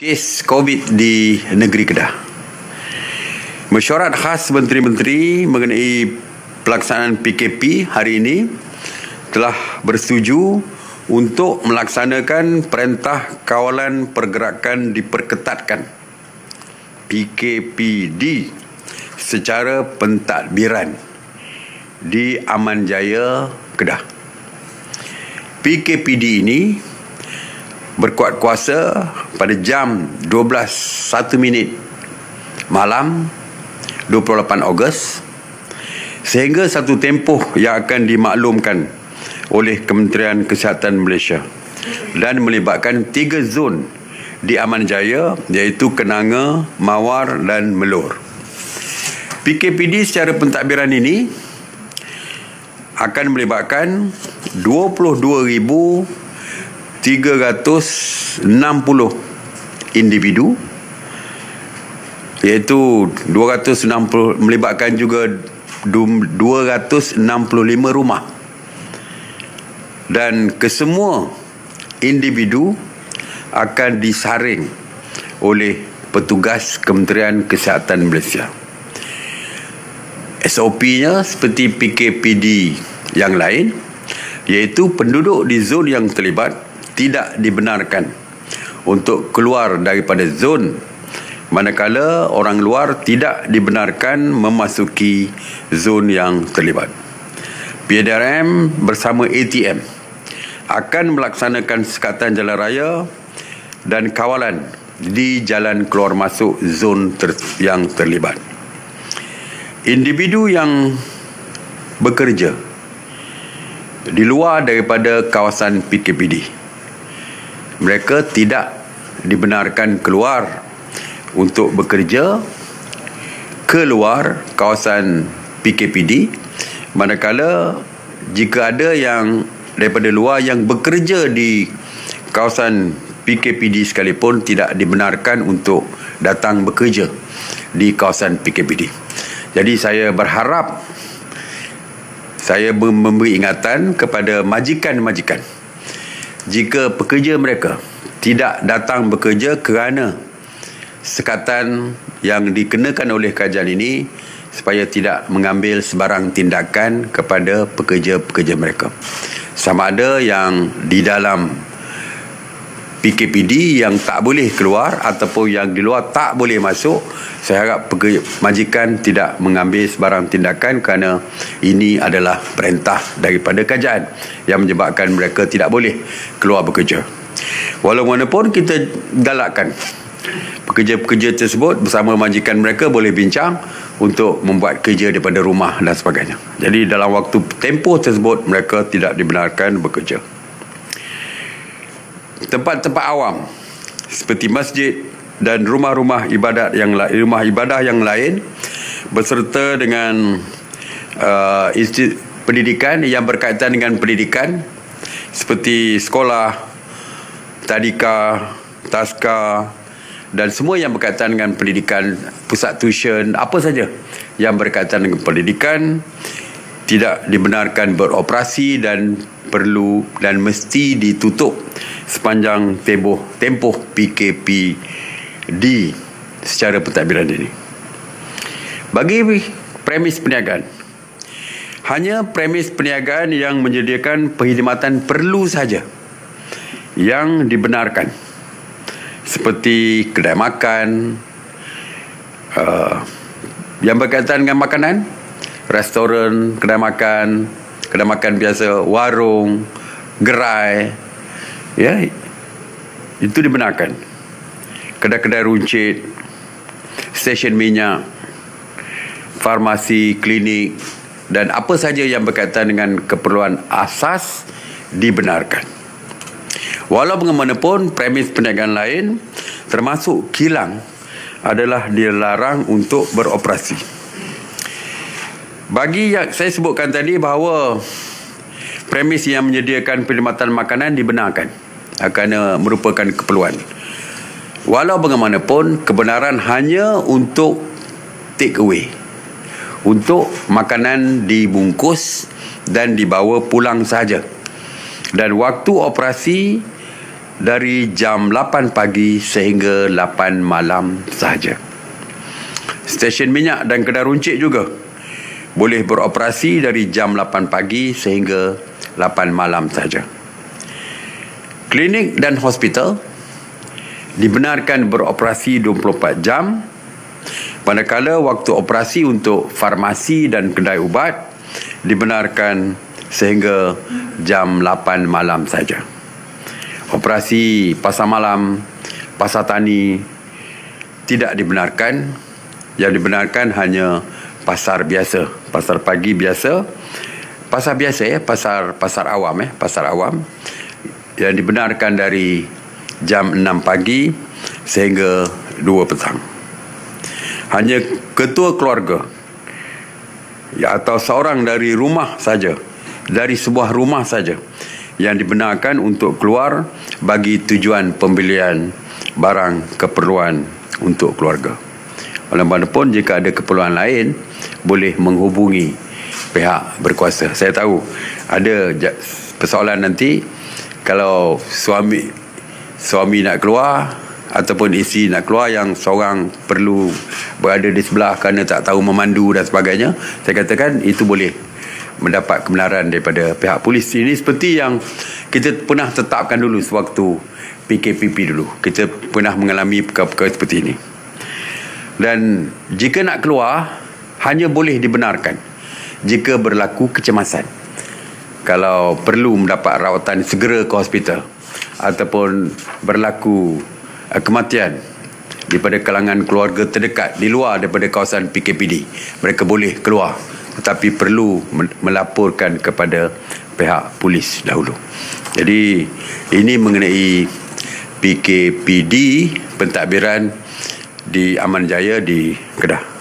Kes COVID di negeri Kedah. Mesyuarat khas Menteri-Menteri mengenai pelaksanaan PKP hari ini telah bersetuju untuk melaksanakan Perintah Kawalan Pergerakan Diperketatkan PKPD secara pentadbiran di Aman Jaya, Kedah. PKPD ini berkuat kuasa pada jam 12.01 malam 28 Ogos sehingga satu tempoh yang akan dimaklumkan oleh Kementerian Kesihatan Malaysia dan melibatkan 3 zon di Aman Jaya, iaitu Kenanga, Mawar dan Melur. PKPD secara pentadbiran ini akan melibatkan 22,360 individu, iaitu 260 melibatkan juga 265 rumah, dan kesemua individu akan disaring oleh petugas Kementerian Kesihatan Malaysia. SOP-nya seperti PKPD yang lain, iaitu penduduk di zon yang terlibat tidak dibenarkan untuk keluar daripada zon, manakala orang luar tidak dibenarkan memasuki zon yang terlibat. PDRM bersama ATM akan melaksanakan sekatan jalan raya dan kawalan di jalan keluar masuk zon yang terlibat. Individu yang bekerja di luar daripada kawasan PKPD, mereka tidak dibenarkan keluar untuk bekerja ke luar kawasan PKPD, manakala jika ada yang daripada luar yang bekerja di kawasan PKPD sekalipun tidak dibenarkan untuk datang bekerja di kawasan PKPD. Jadi saya berharap, saya memberi ingatan kepada majikan-majikan, jika pekerja mereka tidak datang bekerja kerana sekatan yang dikenakan oleh kerajaan ini, supaya tidak mengambil sebarang tindakan kepada pekerja-pekerja mereka. Sama ada yang di dalam PKPD yang tak boleh keluar ataupun yang di luar tak boleh masuk, saya harap majikan tidak mengambil sebarang tindakan kerana ini adalah perintah daripada kerajaan yang menyebabkan mereka tidak boleh keluar bekerja. Walaupun kita galakkan pekerja-pekerja tersebut bersama majikan mereka boleh bincang untuk membuat kerja daripada rumah dan sebagainya. Jadi dalam waktu tempoh tersebut mereka tidak dibenarkan bekerja. Tempat-tempat awam seperti masjid dan rumah-rumah ibadat yang lain beserta dengan pendidikan yang berkaitan dengan pendidikan seperti sekolah, tadika, taska dan semua yang berkaitan dengan pendidikan, pusat tuition, apa saja yang berkaitan dengan pendidikan tidak dibenarkan beroperasi dan perlu dan mesti ditutup sepanjang tempoh PKPD secara pentadbiran ini. Bagi premis perniagaan, hanya premis perniagaan yang menyediakan perkhidmatan perlu saja yang dibenarkan, seperti kedai makan yang berkaitan dengan makanan, restoran, kedai makan biasa, warung, gerai, ya, itu dibenarkan. Kedai-kedai runcit, stesen minyak, farmasi, klinik dan apa saja yang berkaitan dengan keperluan asas dibenarkan. Walau bagaimanapun, premis perniagaan lain termasuk kilang adalah dilarang untuk beroperasi. Bagi yang saya sebutkan tadi bahawa premis yang menyediakan perkhidmatan makanan dibenarkan kerana merupakan keperluan. Walau bagaimanapun, kebenaran hanya untuk take away, untuk makanan dibungkus dan dibawa pulang saja. Dan waktu operasi dari jam 8 pagi sehingga 8 malam sahaja. Stesen minyak dan kedai runcit juga boleh beroperasi dari jam 8 pagi sehingga 8 malam sahaja. Klinik dan hospital dibenarkan beroperasi 24 jam, manakala waktu operasi untuk farmasi dan kedai ubat dibenarkan sehingga jam 8 malam saja. Operasi pasar malam, pasar tani tidak dibenarkan. Yang dibenarkan hanya pasar biasa, pasar pagi biasa, pasar biasa pasar awam yang dibenarkan dari jam 6 pagi sehingga 2 petang. Hanya ketua keluarga atau seorang dari rumah saja, dari sebuah rumah saja yang dibenarkan untuk keluar bagi tujuan pembelian barang keperluan untuk keluarga. Oleh mana pun jika ada keperluan lain boleh menghubungi pihak berkuasa. Saya tahu ada persoalan nanti kalau suami nak keluar ataupun isteri nak keluar yang seorang perlu berada di sebelah kerana tak tahu memandu dan sebagainya. Saya katakan itu boleh mendapat kebenaran daripada pihak polis. Ini seperti yang kita pernah tetapkan dulu sewaktu PKPP dulu. Kita pernah mengalami perkara-perkara seperti ini. Dan jika nak keluar hanya boleh dibenarkan jika berlaku kecemasan. Kalau perlu mendapat rawatan segera ke hospital ataupun berlaku kematian daripada kalangan keluarga terdekat di luar daripada kawasan PKPD, mereka boleh keluar, tetapi perlu melaporkan kepada pihak polis dahulu. Jadi ini mengenai PKPD pentadbiran di Aman Jaya di Kedah.